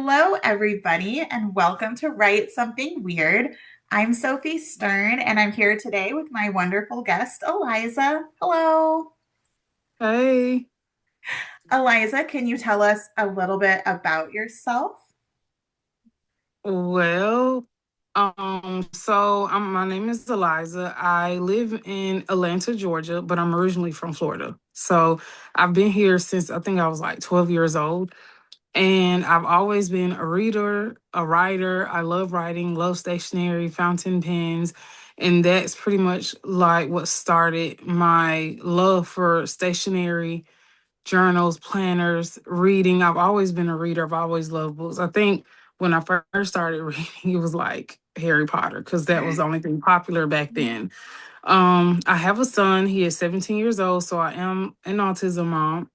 Hello, everybody, and welcome to Write Something Weird. I'm Sophie Stern, and I'm here today with my wonderful guest, Eliza. Hello. Hey, Eliza, can you tell us a little bit about yourself? well, my name is Eliza. I live in Atlanta, Georgia, but I'm originally from Florida. So I've been here since I think I was like 12 years old. And I've always been a reader, a writer. I love writing, love stationery, fountain pens. And that's pretty much like what started my love for stationery, journals, planners, reading. I've always been a reader. I've always loved books. I think when I first started reading, it was like Harry Potter because that was the only thing popular back then. I have a son. He is 17 years old, so I am an autism mom,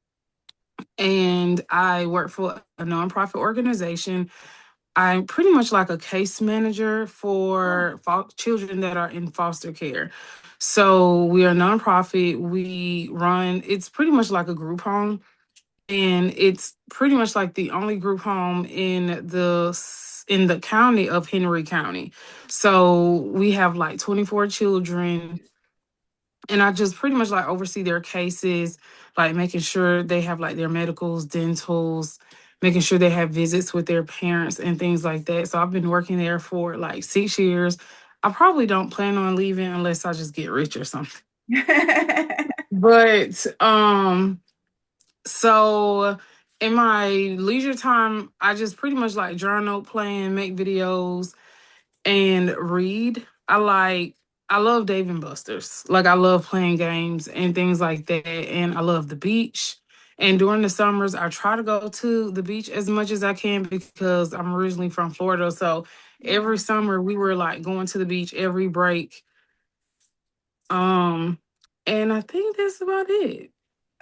and I work for a nonprofit organization. I'm pretty much like a case manager Oh, for children that are in foster care. So we are a nonprofit. We run, it's pretty much like a group home, and it's pretty much like the only group home in the county of Henry County. So we have like 24 children, and I just pretty much like oversee their cases, like making sure they have like their medicals, dentals, making sure they have visits with their parents and things like that. So I've been working there for like 6 years. I probably don't plan on leaving unless I just get rich or something. But so in my leisure time, I just pretty much like journal, plan, make videos, and read. I love Dave and Buster's. Like I love playing games and things like that. And I love the beach. And during the summers, I try to go to the beach as much as I can because I'm originally from Florida. So every yeah. summer we were like going to the beach every break. Um, and I think that's about it.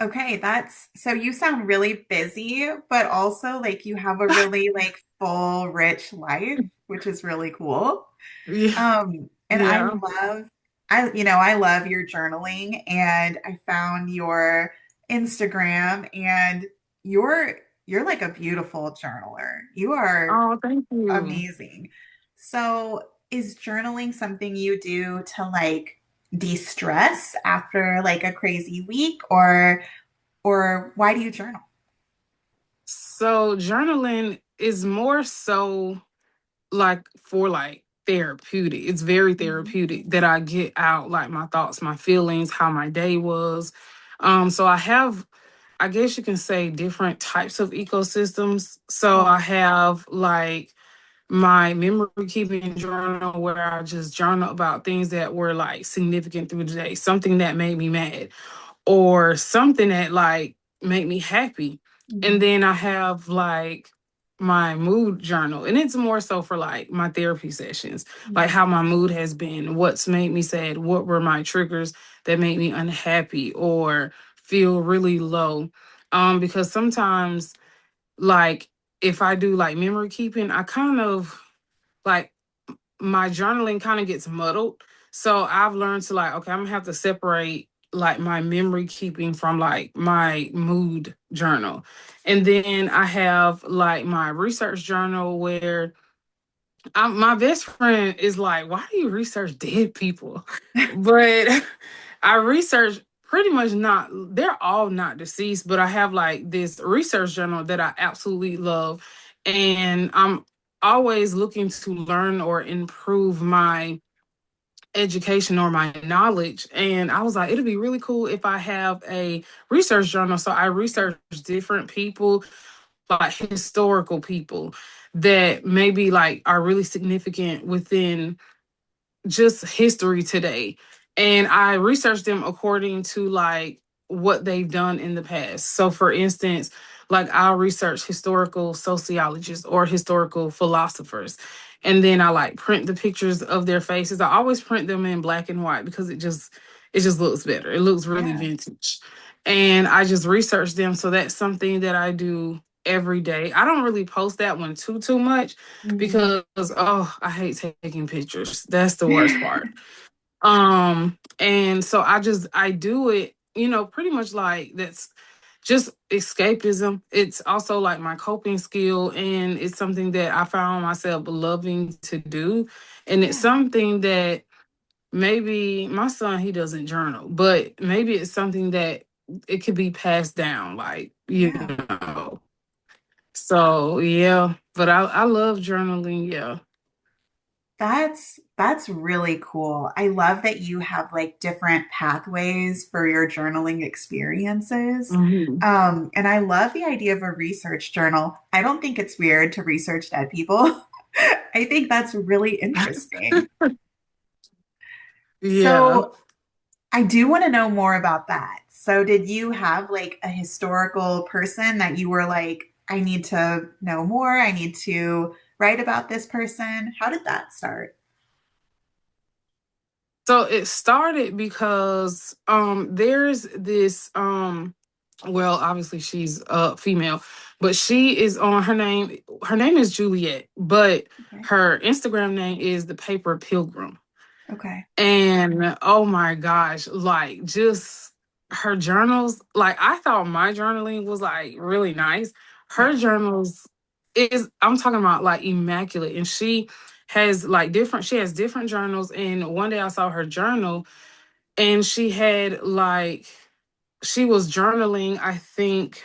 Okay, that's so you sound really busy, but also like you have a really like full, rich life, which is really cool. Yeah. And I Yeah. love, I love your journaling, and I found your Instagram, and you're like a beautiful journaler. You are Oh, thank you. amazing. So, is journaling something you do to like de-stress after like a crazy week, or why do you journal? So journaling is more so like for like therapeutic. It's very Mhm. therapeutic that I get out like my thoughts, my feelings, how my day was. So I have, I guess you can say, different types of ecosystems. So I Oh, have like my memory keeping journal where I just journal about things that were like significant through the day, something that made me mad or something that like make me happy. And mhm. then I have like my mood journal, and it's more so for like my therapy sessions, like how Mhm. my mood has been, what's made me sad, what were my triggers that made me unhappy or feel really low. Because sometimes like if I do like memory keeping, I kind of like my journaling kind of gets muddled. So I've learned to like, okay, I'm gonna have to separate like my memory keeping from like my mood journal. And then I have like my research journal where my best friend is like, why do you research dead people? But I research pretty much not, they're all not deceased, but I have like this research journal that I absolutely love. And I'm always looking to learn or improve my education or my knowledge. And I was like, it'd be really cool if I have a research journal. So I research different people, like historical people that maybe like are really significant within just history today. And I researched them according to like what they've done in the past. So for instance, like I'll research historical sociologists or historical philosophers. And then I like print the pictures of their faces. I always print them in black and white because it just looks better. It looks really Yeah. vintage. And I just research them. So that's something that I do every day. I don't really post that one too much Mhm. because oh, I hate taking pictures. That's the worst part. And so I do it, pretty much like that's just escapism. It's also like my coping skill, and it's something that I found myself loving to do. And it's Yeah. something that maybe my son, he doesn't journal, but maybe it's something that it could be passed down, like, Yeah. So yeah, but I love journaling. Yeah. That's really cool. I love that you have like different pathways for your journaling experiences. Hmm. And I love the idea of a research journal. I don't think it's weird to research dead people. I think that's really interesting. Yeah. So I do want to know more about that. So did you have like a historical person that you were like, I need to know more, I need to write about this person? How did that start? So it started because there's this well, obviously she's a female, but she is on her name is Juliet, but Okay. her Instagram name is the Paper Pilgrim. Okay. And oh my gosh, like just her journals, like I thought my journaling was like really nice. Her Yeah. journals I'm talking about like immaculate. And she has different journals. And one day I saw her journal and she was journaling, I think,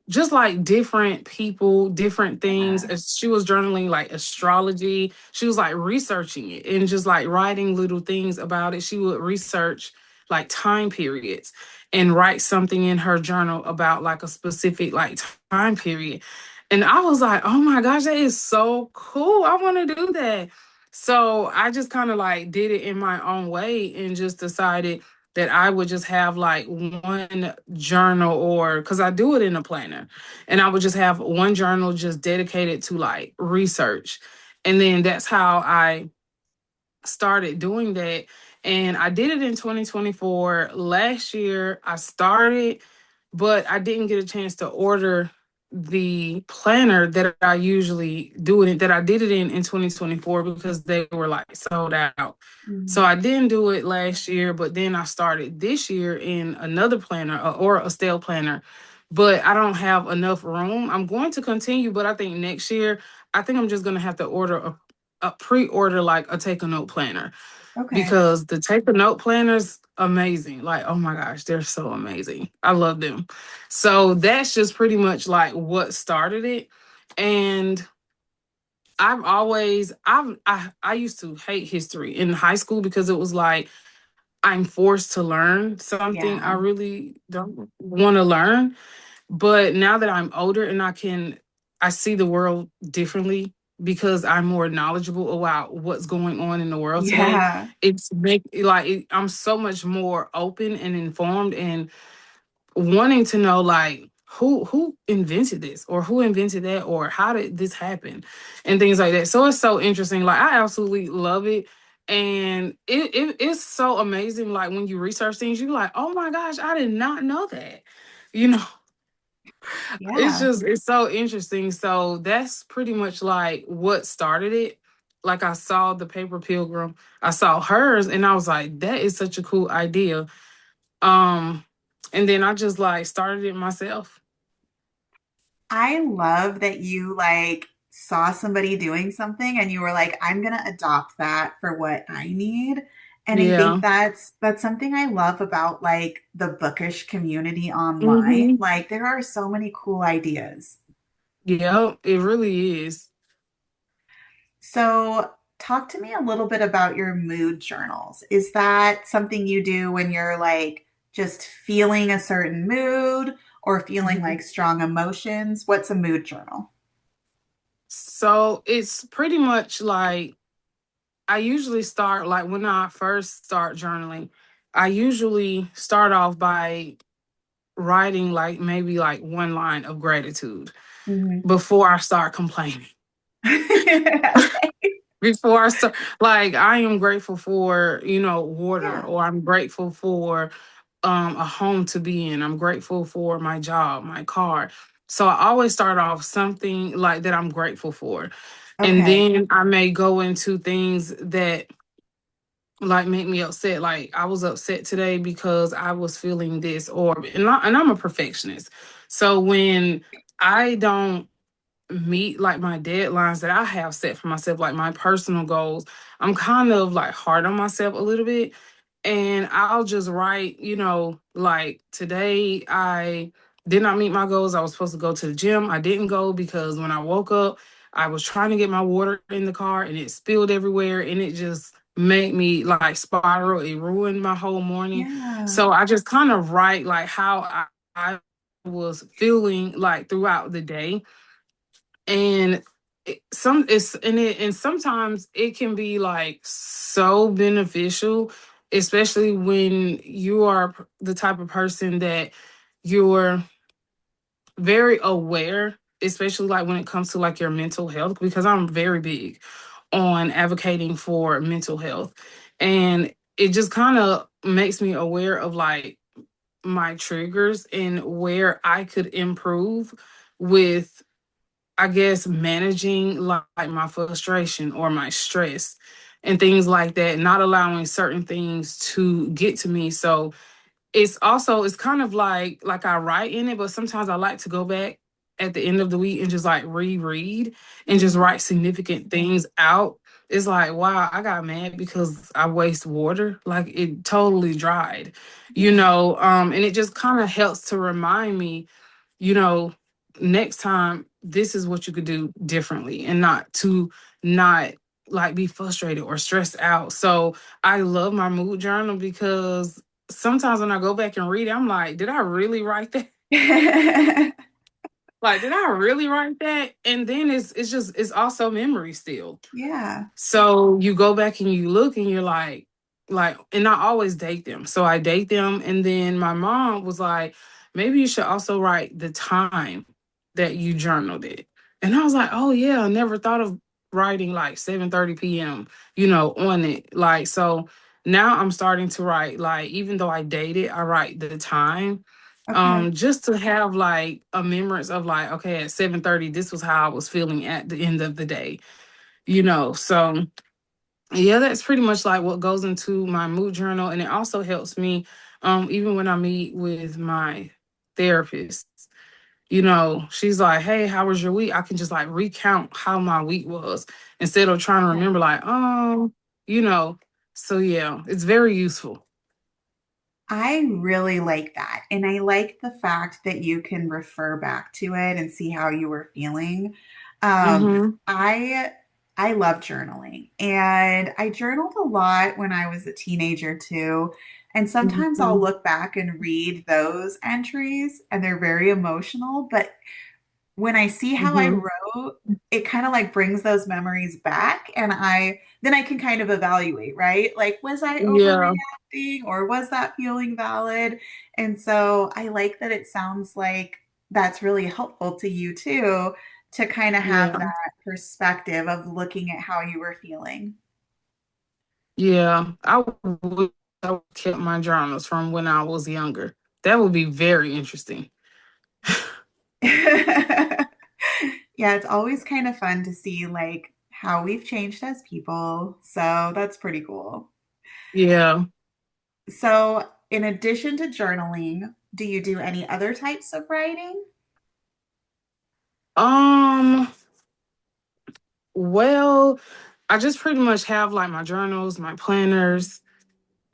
just like different people, different things. Yeah. As she was journaling like astrology, she was like researching it and just like writing little things about it. She would research like time periods and write something in her journal about like a specific like time period. And I was like, oh my gosh, that is so cool. I want to do that. So I just kind of like did it in my own way and just decided that I would just have like one journal, or because I do it in a planner, and I would just have one journal just dedicated to like research. And then that's how I started doing that. And I did it in 2024. Last year, I started, but I didn't get a chance to order the planner that I usually do it in, that I did it in 2024 because they were like sold out. So Mhm. I didn't do it last year, but then I started this year in another planner, or a stale planner, but I don't have enough room. I'm going to continue, but I think next year, I think I'm just going to have to order a pre-order like a take a note planner, Okay. because the take a note planners amazing. Like, oh my gosh, they're so amazing. I love them. So that's just pretty much like what started it. And I used to hate history in high school because it was like I'm forced to learn something I Yeah. really don't want to learn. But now that I'm older and I see the world differently because I'm more knowledgeable about what's going on in the world today. Yeah. I'm so much more open and informed, and wanting to know like who invented this, or who invented that, or how did this happen, and things like that. So it's so interesting. Like I absolutely love it. And it's so amazing. Like when you research things, you're like, oh my gosh, I did not know that. You know, Yeah. it's so interesting. So that's pretty much like what started it. Like I saw the Paper Pilgrim, I saw hers, and I was like, that is such a cool idea. Um, and then I just like started it myself. I love that you like saw somebody doing something and you were like, I'm gonna adopt that for what I need. And I think Yeah. that's something I love about like the bookish community online. Hmm. Like there are so many cool ideas. Yeah, it really is. So talk to me a little bit about your mood journals. Is that something you do when you're like just feeling a certain mood or feeling Mhm. like strong emotions? What's a mood journal? So it's pretty much like I usually start like when I first start journaling, I usually start off by writing like maybe like one line of gratitude Mhm. before I start complaining. Okay. Before I start, like I am grateful for, water, Yeah. or I'm grateful for a home to be in. I'm grateful for my job, my car. So I always start off something like that I'm grateful for. And Okay. then I may go into things that like make me upset. Like I was upset today because I was feeling this, or and I'm a perfectionist. So when I don't meet like my deadlines that I have set for myself, like my personal goals, I'm kind of like hard on myself a little bit. And I'll just write, like today I did not meet my goals. I was supposed to go to the gym. I didn't go because when I woke up, I was trying to get my water in the car and it spilled everywhere and it just made me like spiral. It ruined my whole morning. Yeah. So I just kind of write like how I was feeling like throughout the day. And and sometimes it can be like so beneficial, especially when you are the type of person that you're very aware, especially like when it comes to like your mental health, because I'm very big on advocating for mental health. And it just kind of makes me aware of like my triggers and where I could improve with, I guess, managing like my frustration or my stress and things like that, not allowing certain things to get to me. So it's kind of like I write in it, but sometimes I like to go back at the end of the week and just like reread and just Mhm. write significant things out. It's like, wow, I got mad because I waste water. Like it totally dried, Yeah. and it just kind of helps to remind me, you know, next time this is what you could do differently and not like be frustrated or stressed out. So I love my mood journal because sometimes when I go back and read it, I'm like, did I really write that? Like, did I really write that? And then it's also memory still. Yeah. So you go back and you look and you're like, and I always date them. So I date them. And then my mom was like, maybe you should also write the time that you journaled it. And I was like, oh yeah, I never thought of writing like 7:30 p.m., on it. Like, so now I'm starting to write, like, even though I date it, I write the time. Okay. Just to have like a remembrance of like, okay, at 7:30, this was how I was feeling at the end of the day. So yeah, that's pretty much like what goes into my mood journal. And it also helps me, even when I meet with my therapist. She's like, hey, how was your week? I can just like recount how my week was instead of trying to remember, like, you know. So yeah, it's very useful. I really like that. And I like the fact that you can refer back to it and see how you were feeling. Mm-hmm. I love journaling. And I journaled a lot when I was a teenager too. And sometimes I'll Mm-hmm. look back and read those entries and they're very emotional, but when I see how I Mm-hmm. wrote, it kind of like brings those memories back and I then I can kind of evaluate, right? Like was I Yeah, overreacting or was that feeling valid? And so I like that it sounds like that's really helpful to you too to kind of have yeah, that perspective of looking at how you were feeling. yeah. I would keep my journals from when I was younger. That would be very interesting. Yeah, it's always kind of fun to see like how we've changed as people. So that's pretty cool. Yeah. So, in addition to journaling, do you do any other types of writing? Um, well, I just pretty much have like my journals, my planners,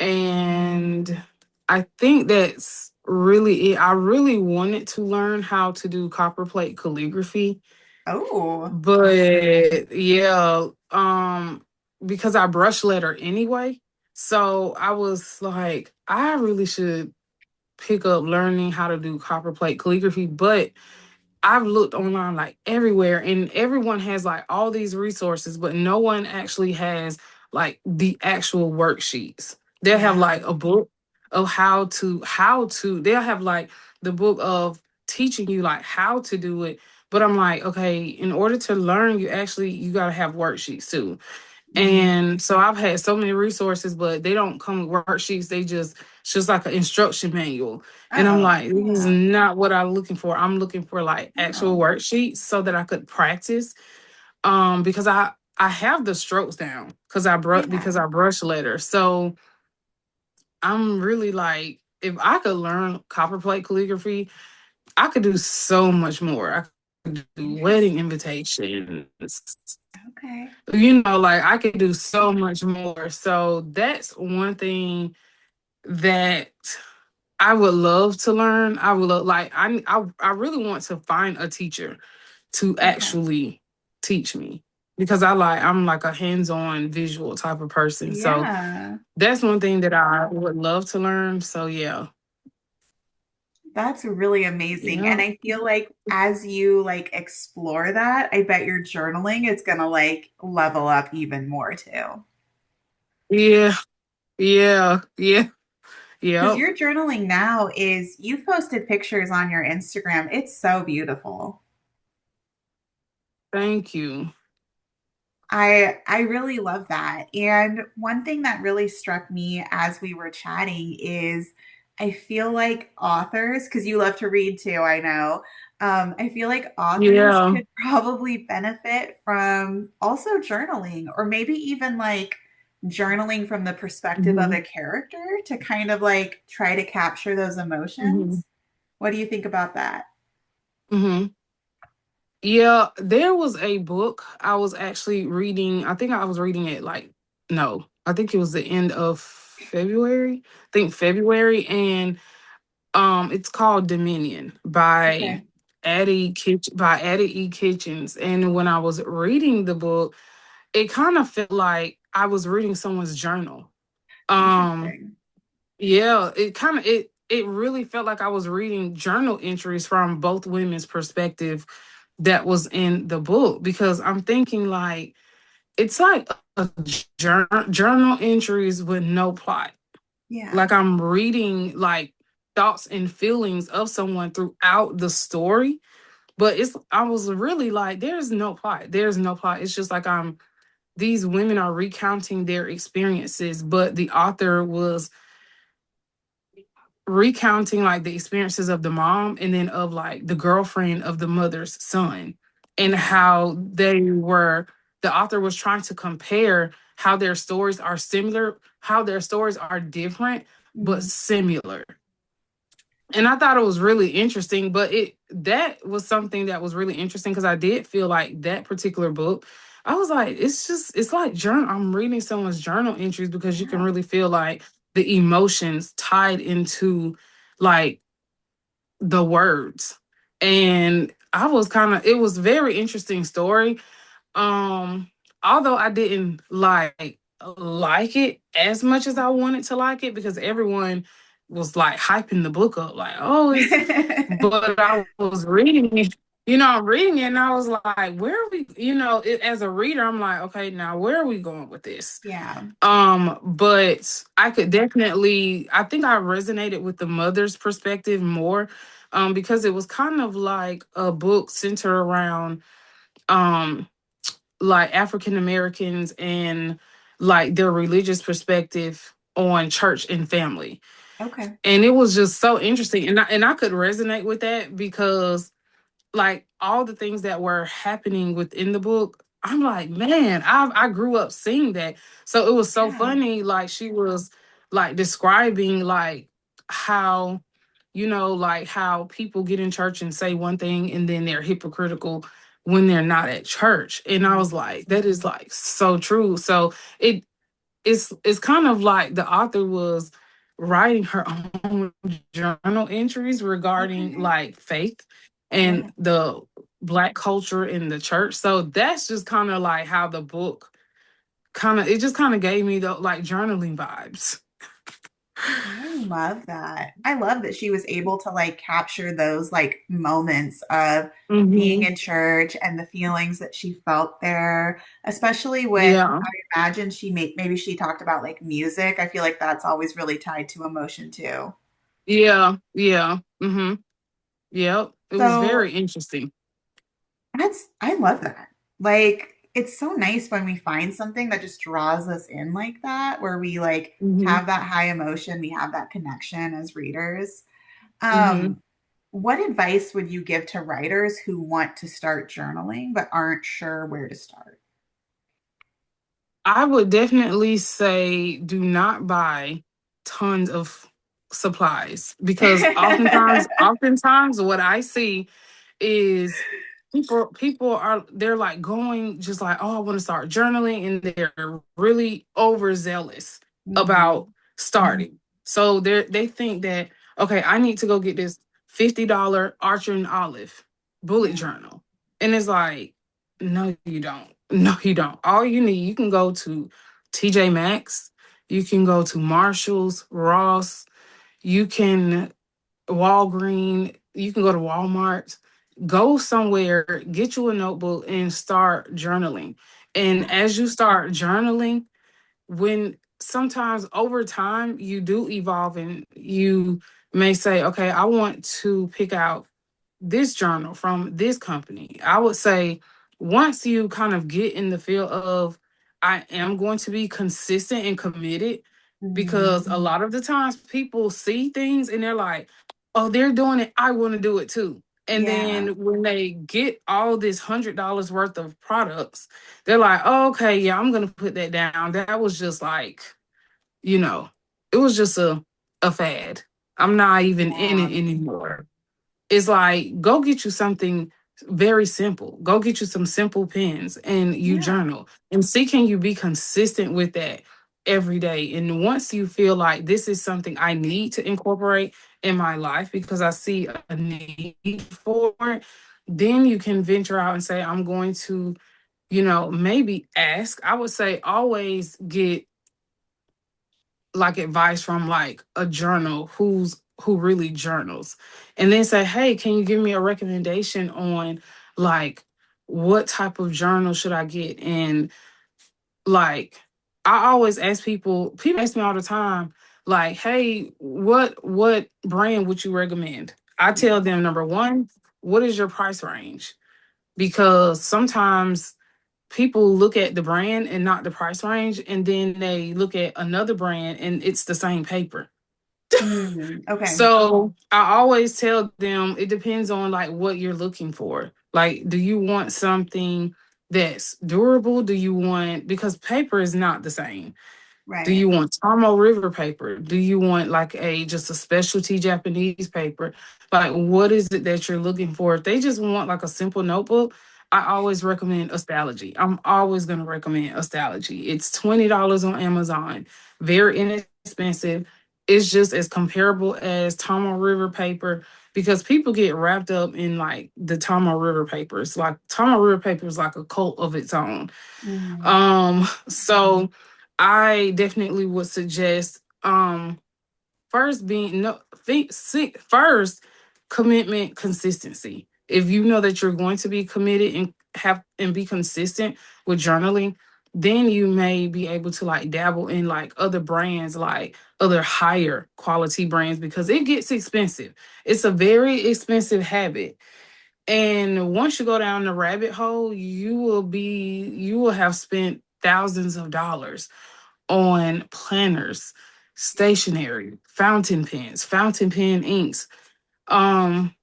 and I think that's really it. I really wanted to learn how to do copperplate calligraphy, Oh, but yeah, because I brush letter anyway. So I was like, I really should pick up learning how to do copperplate calligraphy, but I've looked online like everywhere, and everyone has like all these resources, but no one actually has like the actual worksheets. They'll have yeah. like a book of how to they'll have like the book of teaching you like how to do it. But I'm like, okay, in order to learn, you gotta have worksheets too. Mhm. And so I've had so many resources, but they don't come with worksheets. It's just like an instruction manual. And I'm Oh, like, this is yeah. not what I'm looking for. I'm looking for like actual Oh, worksheets so that I could practice. Because I have the strokes down because Yeah. I brush letter. So I'm really like, if I could learn copperplate calligraphy, I could do so much more. I could do wedding Interesting. invitations. Okay. Like I could do so much more. So that's one thing that I would love to learn. I would love, like I really want to find a teacher to Okay. actually teach me because I'm like a hands-on visual type of person. So Yeah. that's one thing that I would love to learn. So yeah. That's really amazing. And Yeah. I feel like as you like explore that, I bet your journaling is gonna like level up even more too. Yeah. Yeah. Yeah. Because Yep. your journaling now is you've posted pictures on your Instagram. It's so beautiful. Thank you. I really love that. And one thing that really struck me as we were chatting is I feel like authors, because you love to read too, I know. I feel like authors Yeah. could probably benefit from also journaling, or maybe even like journaling from the perspective of Hmm. a character to kind of like try to capture those Hmm. emotions. What do you think about that? Hmm. Yeah, there was a book I was actually reading. I think I was reading it like, no, I think it was the end of February. I think February, and it's called Dominion by Okay. Addie E. Kitchens. And when I was reading the book, it kind of felt like I was reading someone's journal. Um, Interesting. yeah, it really felt like I was reading journal entries from both women's perspective that was in the book because I'm thinking like it's like a journal entries with no plot. Yeah. Like I'm reading like thoughts and feelings of someone throughout the story, but it's I was really like there's no plot. There's no plot. It's just like I'm these women are recounting their experiences, but the author was recounting like the experiences of the mom and then of like the girlfriend of the mother's son and Yeah. how they were the author was trying to compare how their stories are similar, how their stories are different but Mhm. similar. And I thought it was really interesting, but it that was something that was really interesting because I did feel like that particular book I was like it's like journal I'm reading someone's journal entries because you can Yeah. really feel like the emotions tied into like the words. And I was kind of it was very interesting story. um, Although I didn't like it as much as I wanted to like it because everyone was like hyping the book up, like, oh, it's but I was reading it, I'm reading it and I was like, where are we, as a reader, I'm like, okay, now where are we going with this? Yeah. But I could definitely I think I resonated with the mother's perspective more, because it was kind of like a book centered around um like African Americans and like their religious perspective on church and family. Okay. And it was just so interesting. And I could resonate with that because like all the things that were happening within the book, I'm like, man, I grew up seeing that. So it was so Yeah. funny. Like she was like describing like how, like how people get in church and say one thing and then they're hypocritical when they're not at church. And I Mhm. was like, that is like so true. So it it's kind of like the author was writing her own journal entries regarding Okay. like faith Yeah. and the black culture in the church. So that's just kind of like how the book it just kind of gave me the like journaling vibes. I love that. I love that she was able to like capture those like moments of being Hmm. in church and the feelings that she felt there, especially with Yeah. I imagine maybe she talked about like music. I feel like that's always really tied to emotion too. Yeah. Yeah. Hmm. Yep. It was So very interesting. I love that. Like, it's so nice when we find something that just draws us in like that, where we like Hmm. have that high emotion, we have that connection as readers. Hmm. Um, what advice would you give to writers who want to start journaling but aren't sure where to start? I would definitely say do not buy tons of supplies because oftentimes what I see is people are they're like going just like, oh, I want to start journaling, and they're really overzealous about Mhm. starting. So they think that, okay, I need to go get this $50 Archer and Olive bullet Yeah. journal. And it's like, no, you don't. No, you don't. All you need, you can go to TJ Maxx, you can go to Marshalls, Ross, you can Walgreens, you can go to Walmart, go somewhere, get you a notebook and start journaling. And Yeah. as you start journaling, when sometimes over time you do evolve and you may say, okay, I want to pick out this journal from this company. I would say once you kind of get in the feel of, I am going to be consistent and committed, Mhm. because a lot of the times people see things and they're like, oh, they're doing it, I want to do it too. And Yeah. then when they get all this $100 worth of products, they're like, oh, okay, yeah, I'm gonna put that down. That was just like, you know, it was just a fad. I'm not even in Yeah. it anymore. It's like, go get you something very simple. Go get you some simple pens and you Yeah. journal and see, can you be consistent with that every day? And once you feel like this is something I need to incorporate in my life because I see a need for it, then you can venture out and say, I'm going to, maybe ask. I would say always get like advice from like a journal who really journals, and then say, hey, can you give me a recommendation on like what type of journal should I get? And like, I always ask people ask me all the time, like, hey, what brand would you recommend? I tell Yeah. them, number one, what is your price range? Because sometimes people look at the brand and not the price range, and then they look at another brand and it's the same paper. Mhm. Okay. So I always tell them it depends on like what you're looking for. Like, do you want something that's durable? Do you want, because paper is not the same. Do Right. you want Tomo River paper? Do you want like a just a specialty Japanese paper? Like, what is it that you're looking for? If they just want like a simple notebook, I always recommend Astrology. I'm always going to recommend Astrology. It's $20 on Amazon, very inexpensive. It's just as comparable as Tomo River paper, because people get wrapped up in like the Tomo River papers. Like Tomo River paper is like a cult of its own. Mhm. So I definitely would suggest first being no first commitment, consistency. If you know that you're going to be committed and have and be consistent with journaling, then you may be able to like dabble in like other brands, like other higher quality brands, because it gets expensive. It's a very expensive habit. And once you go down the rabbit hole, you will have spent thousands of dollars on planners, stationery, fountain pens, fountain pen inks. Um,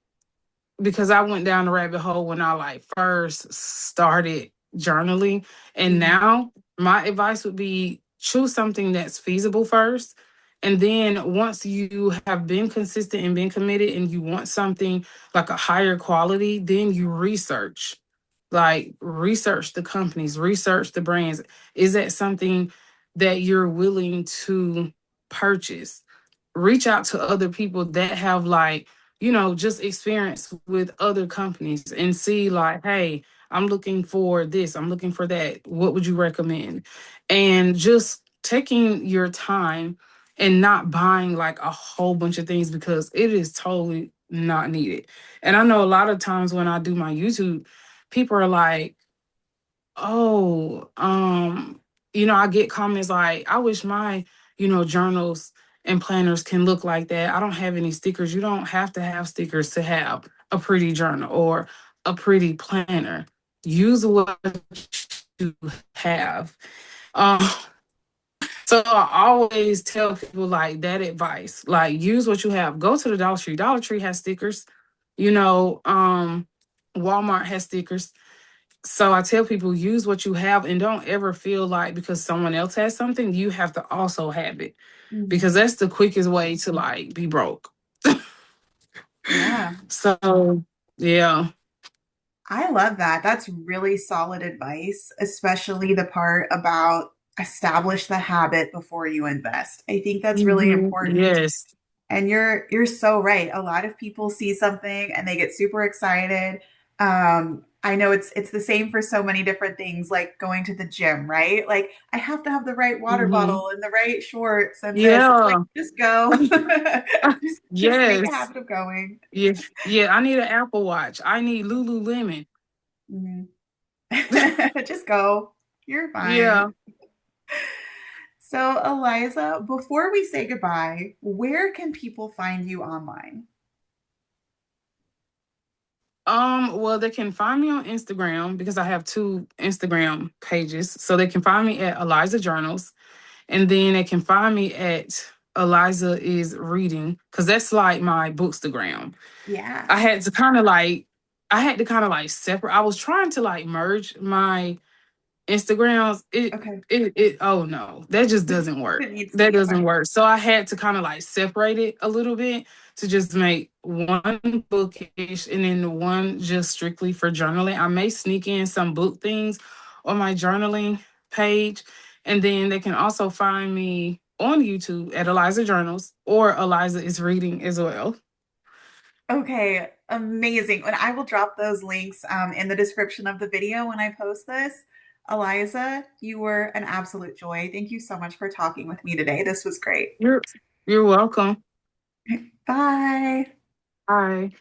because I went down the rabbit hole when I like first started journaling. And Mhm. now my advice would be choose something that's feasible first. And then once you have been consistent and been committed and you want something like a higher quality, then you research. Like, research the companies, research the brands. Is that something that you're willing to purchase? Reach out to other people that have like, just experience with other companies and see like, hey, I'm looking for this, I'm looking for that. What would you recommend? And just taking your time and not buying like a whole bunch of things because it is totally not needed. And I know a lot of times when I do my YouTube, people are like, oh, I get comments like, I wish my, journals and planners can look like that. I don't have any stickers. You don't have to have stickers to have a pretty journal or a pretty planner. Use what you have. Um, so I always tell people like that advice, like use what you have. Go to the Dollar Tree. Dollar Tree has stickers. You know, Walmart has stickers. So I tell people use what you have and don't ever feel like because someone else has something, you have to also have it. Because Hmm. that's the quickest way to like be broke. Yeah. So yeah. I love that. That's really solid advice, especially the part about establish the habit before you invest. I think that's really important. Yes. And you're so right. A lot of people see something and they get super excited. I know it's the same for so many different things, like going to the gym, right? Like I have to have the right water Hmm. bottle and the right shorts and this. It's like Yeah. just go, just make a Yes. habit of going. Yeah. Yeah. I need an Apple Watch. I need Lululemon. Mhm. Just go. You're fine. Yeah. So, Eliza, before we say goodbye, where can people find you online? Well, they can find me on Instagram because I have two Instagram pages. So they can find me at Eliza Journals, and then they can find me at Eliza is Reading because that's like my bookstagram. Yeah. I had to kind of like, I had to kind of like separate. I was trying to like merge my Instagrams, Okay. it oh no, that just doesn't work. It needs to That be. doesn't Okay. work. So I had to kind of like separate it a little bit to just make one bookish and then the one just strictly for journaling. I may sneak in some book things on my journaling page. And then they can also find me on YouTube at Eliza Journals or Eliza is Reading as well. Okay. Amazing. And I will drop those links in the description of the video when I post this. Eliza, you were an absolute joy. Thank you so much for talking with me today. This was great. You're you're welcome. Bye. Bye.